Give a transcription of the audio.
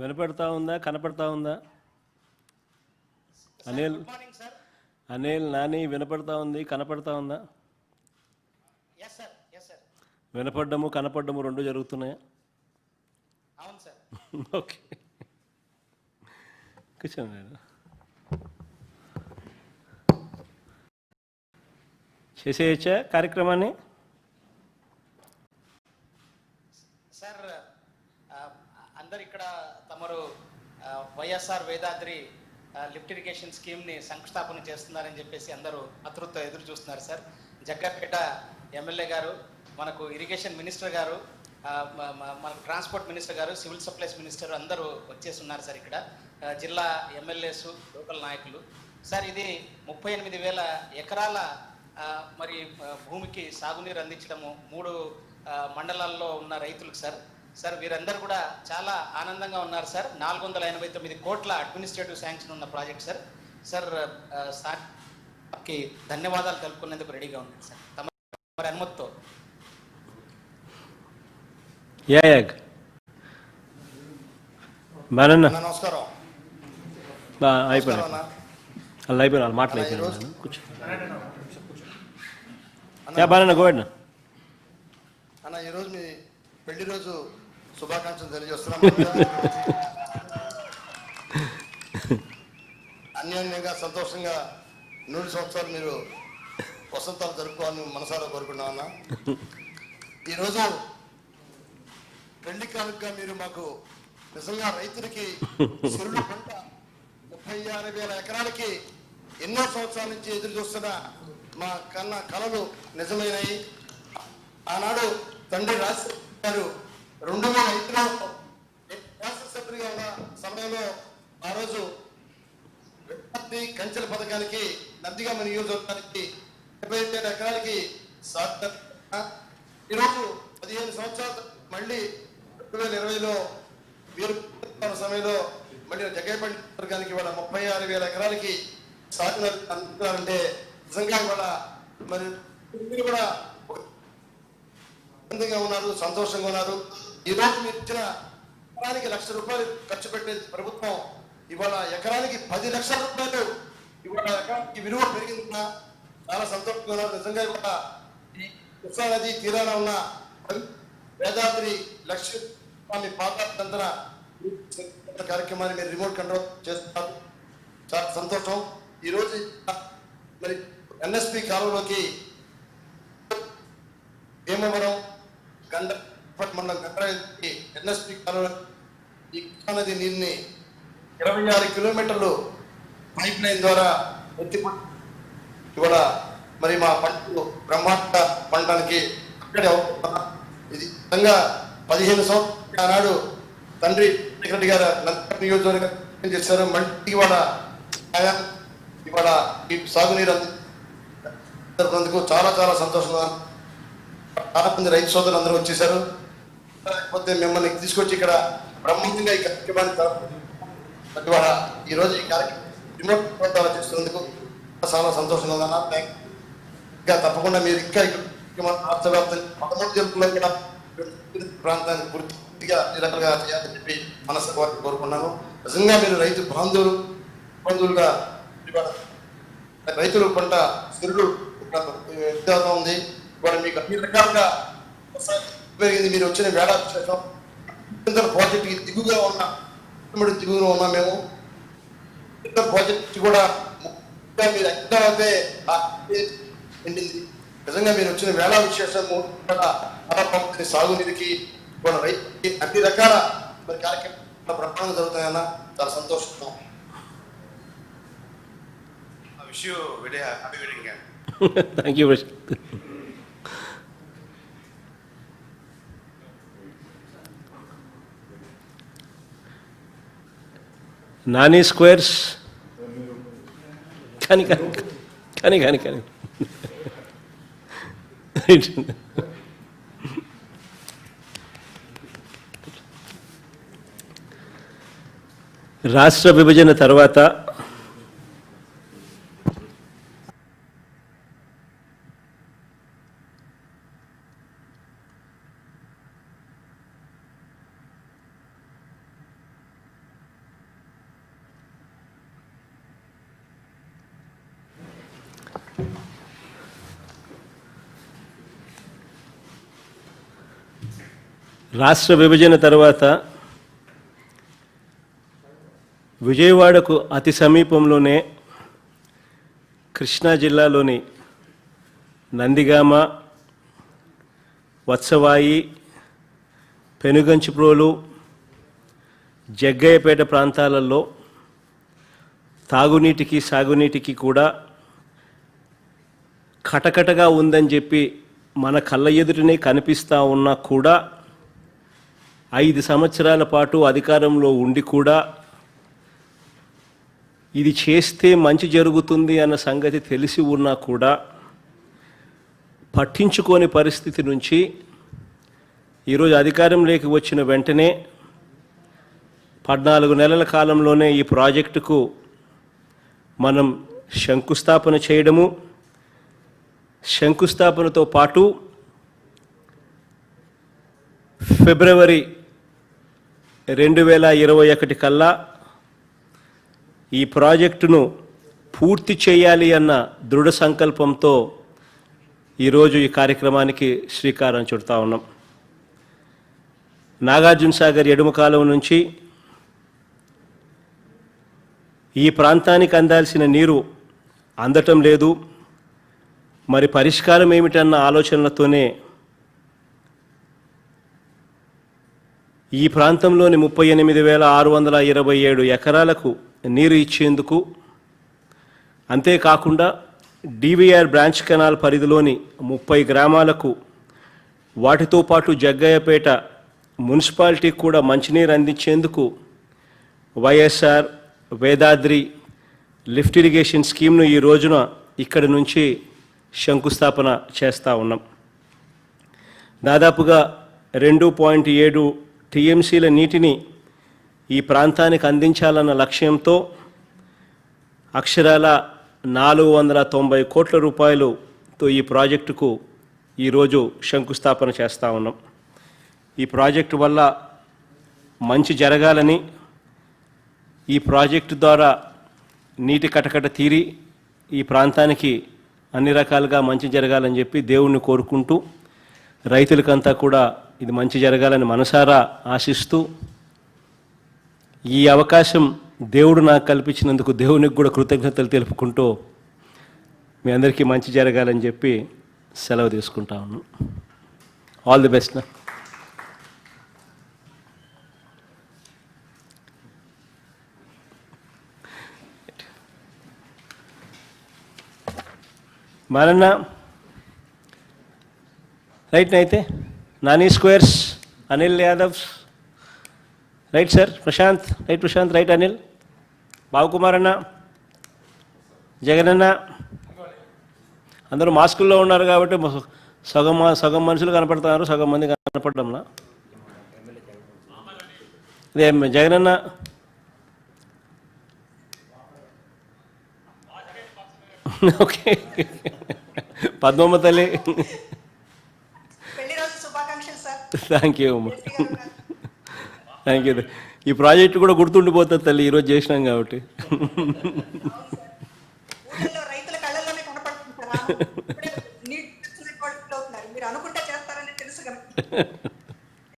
వినపడతా ఉందా, కనపడతా ఉందా? Anil, good morning sir. Anil, Nani, వినపడతా ఉంది, కనపడతా ఉందా? Yes sir, yes sir. వినపడ్డము కనపడ్డము రెండు జరుగుతున్నాయా? అవును సార్. ఓకే, కూర్చోండి. నేను చేసేయచ్చా కార్యక్రమాన్ని? సార్ అందరు ఇక్కడ తమరు వైఎస్ఆర్ వేదాద్రి లిఫ్ట్ ఇరిగేషన్ స్కీమ్ని శంకుస్థాపన చేస్తున్నారని చెప్పేసి అందరూ ఆతృతతో ఎదురు చూస్తున్నారు సార్. జగ్గపేట ఎమ్మెల్యే గారు, మనకు ఇరిగేషన్ మినిస్టర్ గారు, మనకు ట్రాన్స్పోర్ట్ మినిస్టర్ గారు, సివిల్ సప్లైస్ మినిస్టర్ అందరూ వచ్చేసి ఉన్నారు సార్. ఇక్కడ జిల్లా ఎమ్మెల్యేసు, లోకల్ నాయకులు సార్. ఇది 38,000 ఎకరాల మరి భూమికి సాగునీరు అందించడము 3 మండలాల్లో ఉన్న రైతులకు సార్. సార్ వీరందరూ కూడా చాలా ఆనందంగా ఉన్నారు సార్. 489 కోట్ల అడ్మినిస్ట్రేటివ్ శాంక్షన్ ఉన్న ప్రాజెక్ట్ సార్. సార్ సార్కి ధన్యవాదాలు తెలుపుకునేందుకు రెడీగా ఉన్నాను సార్, తమ అనుమతితో. నమస్కారం. అయిపోయినా అయిపోయినా మాట్లాడుతున్నాను. కూర్చో గోవర్న అన్న, ఈరోజు మీ పెళ్లి రోజు శుభాకాంక్షలు తెలియజేస్తున్నాం. అన్యోన్యంగా సంతోషంగా 100 సంవత్సరాలు మీరు వసంతాలు జరుపుకోవాలని మనసారా కోరుకున్నాం అన్న. ఈరోజు పెళ్లి కానుకగా మీరు మాకు నిజంగా రైతులకి సిరులు పంట 36,000 ఎకరాలకి ఎన్నో సంవత్సరాల నుంచి ఎదురు చూస్తున్న మా కన్నా కళలు నిజమైనవి. ఆనాడు తండ్రి రాజశేఖర్ గారు 2005లో శాసనసభ్యుడిగా ఉన్న సమయంలో ఆ రోజు కంచెల పథకానికి నందిగామ నియోజకవర్గానికి 75,000 ఎకరాలకి ఈరోజు 15 సంవత్సరాలు మళ్ళీ 2020లో వీరు సమయంలో మళ్ళీ జగ్గైపేట వర్గానికి ఇవాళ 36,000 ఎకరాలకి సాగునీరు అందిస్తున్నారంటే నిజంగా ఇవాళ మరి కూడా ఆనందంగా ఉన్నారు, సంతోషంగా ఉన్నారు. ఈరోజు మీరు ఇచ్చిన ఎకరానికి ₹1,00,000 ఖర్చు పెట్టే ప్రభుత్వం ఇవాళ ఎకరానికి 10 లక్షల రూపాయలు ఇవాళ ఎకరానికి విలువ పెరిగిందా చాలా సంతోషంగా ఉన్నారు. నిజంగా ఇవాళ ఈ కృష్ణా నది తీరాన ఉన్న వేదాద్రి లక్ష్మీ స్వామి పాదార్థన కార్యక్రమాన్ని మీరు రిమోట్ కంట్రోల్ చేస్తున్నారు, చాలా సంతోషం. ఈరోజు మరి ఎన్ఎస్పి కాలువలోకి భీమవరం మండలం గండ్రాయికి ఎన్ఎస్పి కాలువ ఈ కృష్ణా నది నీరుని 26 కిలోమీటర్లు పైప్ లైన్ ద్వారా ఇవాళ మరి మా పంటలు బ్రహ్మాండ పండడానికి అక్కడే ఇది విధంగా 15 సంవత్సరాలు ఆనాడు తండ్రి రెడ్డి గారు నియోజకవర్గం చేశారు. మళ్ళీ ఇవాళ ఈ సాగునీరు అందించినందుకు చాలా చాలా సంతోషంగా చాలా మంది రైతు సోదరులు అందరూ వచ్చేసారు. లేకపోతే మిమ్మల్ని తీసుకొచ్చి ఇక్కడ బ్రహ్మాండంగా ఈ కార్యక్రమాన్ని ఇవాళ ఈరోజు ఈ కార్యక్రమం చేస్తున్నందుకు చాలా సంతోషంగా ఉందన్న. ఇంకా తప్పకుండా మీరు ఇంకా రాష్ట్ర వ్యాప్తంగా 13 జిల్లాల్లో కూడా ప్రాంతానికి పూర్తిగా నిరకలుగా చేయాలని చెప్పి మనస్సు కోరుకున్నాను. నిజంగా మీరు రైతు బంధువులుగా రైతులు పంట సిరులు వ్యక్తంగా ఉంది. ఇవాళ మీకు అన్ని రకాలుగా పెరిగింది. మీరు వచ్చిన వేళ ప్రాజెక్ట్ దిగుగా ఉన్నా మేము ప్రాజెక్ట్ కూడా మీరు ఎక్కడైతే ఎండింది. నిజంగా మీరు వచ్చిన వేళ విశేషము సాగునీరికి వాళ్ళ రైతుకి అన్ని రకాల మరి కార్యక్రమాలు బ్రహ్మాండంగా జరుగుతాయన్న, చాలా సంతోషం. Thank you. నాని స్క్వేర్స్ కానీ కానీ కానీ కానీ కానీ రాష్ట్ర విభజన తర్వాత రాష్ట్ర విభజన తర్వాత విజయవాడకు అతి సమీపంలోనే కృష్ణా జిల్లాలోని నందిగామ, వత్సవాయి, పెనుగంచిప్రోలు, జగ్గయ్యపేట ప్రాంతాలలో తాగునీటికి సాగునీటికి కూడా కటకటగా ఉందని చెప్పి మన కళ్ళ ఎదుటనే కనిపిస్తూ ఉన్నా కూడా 5 సంవత్సరాల పాటు అధికారంలో ఉండి కూడా ఇది చేస్తే మంచి జరుగుతుంది అన్న సంగతి తెలిసి ఉన్నా కూడా పట్టించుకోని పరిస్థితి నుంచి ఈరోజు అధికారంలోకి వచ్చిన వెంటనే 14 నెలల కాలంలోనే ఈ ప్రాజెక్టుకు మనం శంకుస్థాపన చేయడము, శంకుస్థాపనతో పాటు ఫిబ్రవరి 2021 కల్లా ఈ ప్రాజెక్టును పూర్తి చేయాలి అన్న దృఢ సంకల్పంతో ఈరోజు ఈ కార్యక్రమానికి శ్రీకారం చుడతా ఉన్నాం. నాగార్జున సాగర్ ఎడమ కాలువ నుంచి ఈ ప్రాంతానికి అందాల్సిన నీరు అందటం లేదు. మరి పరిష్కారం ఏమిటన్న ఆలోచనలతోనే ఈ ప్రాంతంలోని 38,627 ఎకరాలకు నీరు ఇచ్చేందుకు, అంతేకాకుండా డివిఆర్ బ్రాంచ్ కెనాల్ పరిధిలోని 30 గ్రామాలకు, వాటితో పాటు జగ్గయ్యపేట మున్సిపాలిటీకి కూడా మంచినీరు అందించేందుకు వైఎస్ఆర్ వేదాద్రి లిఫ్ట్ ఇరిగేషన్ స్కీమ్ను ఈ రోజున ఇక్కడి నుంచి శంకుస్థాపన చేస్తూ ఉన్నాం. దాదాపుగా 2.7 టీఎంసీల నీటిని ఈ ప్రాంతానికి అందించాలన్న లక్ష్యంతో అక్షరాల 490 కోట్ల రూపాయలతో ఈ ప్రాజెక్టుకు ఈరోజు శంకుస్థాపన చేస్తూ ఉన్నాం. ఈ ప్రాజెక్టు వల్ల మంచి జరగాలని, ఈ ప్రాజెక్టు ద్వారా నీటి కటకట తీరి ఈ ప్రాంతానికి అన్ని రకాలుగా మంచి జరగాలని చెప్పి దేవుణ్ణి కోరుకుంటూ, రైతులకంతా కూడా ఇది మంచి జరగాలని మనసారా ఆశిస్తూ, ఈ అవకాశం దేవుడు నాకు కల్పించినందుకు దేవునికి కూడా కృతజ్ఞతలు తెలుపుకుంటూ మీ అందరికీ మంచి జరగాలని చెప్పి సెలవు తీసుకుంటా ఉన్నాను. All the best. మారన్న రైట్ అయితే నాని స్క్వేర్స్, Anil Yadav right sir, Prashanth right, Anil, Babukumar అన్న, జగన్ అన్న, అందరూ మాస్కుల్లో ఉన్నారు కాబట్టి సగం మనుషులు కనపడుతున్నారు, సగం మంది కనపడడంలా. ఇదే జగన్ అన్న, ఓకే, పద్మమ్మ తల్లి, థ్యాంక్ యూ అమ్మ, థ్యాంక్ యూ. ఈ ప్రాజెక్టు కూడా గుర్తుండిపోతుంది తల్లి, ఈరోజు చేసినాం కాబట్టి. మీరు అనుకుంటే చేస్తారని తెలుసు కదా.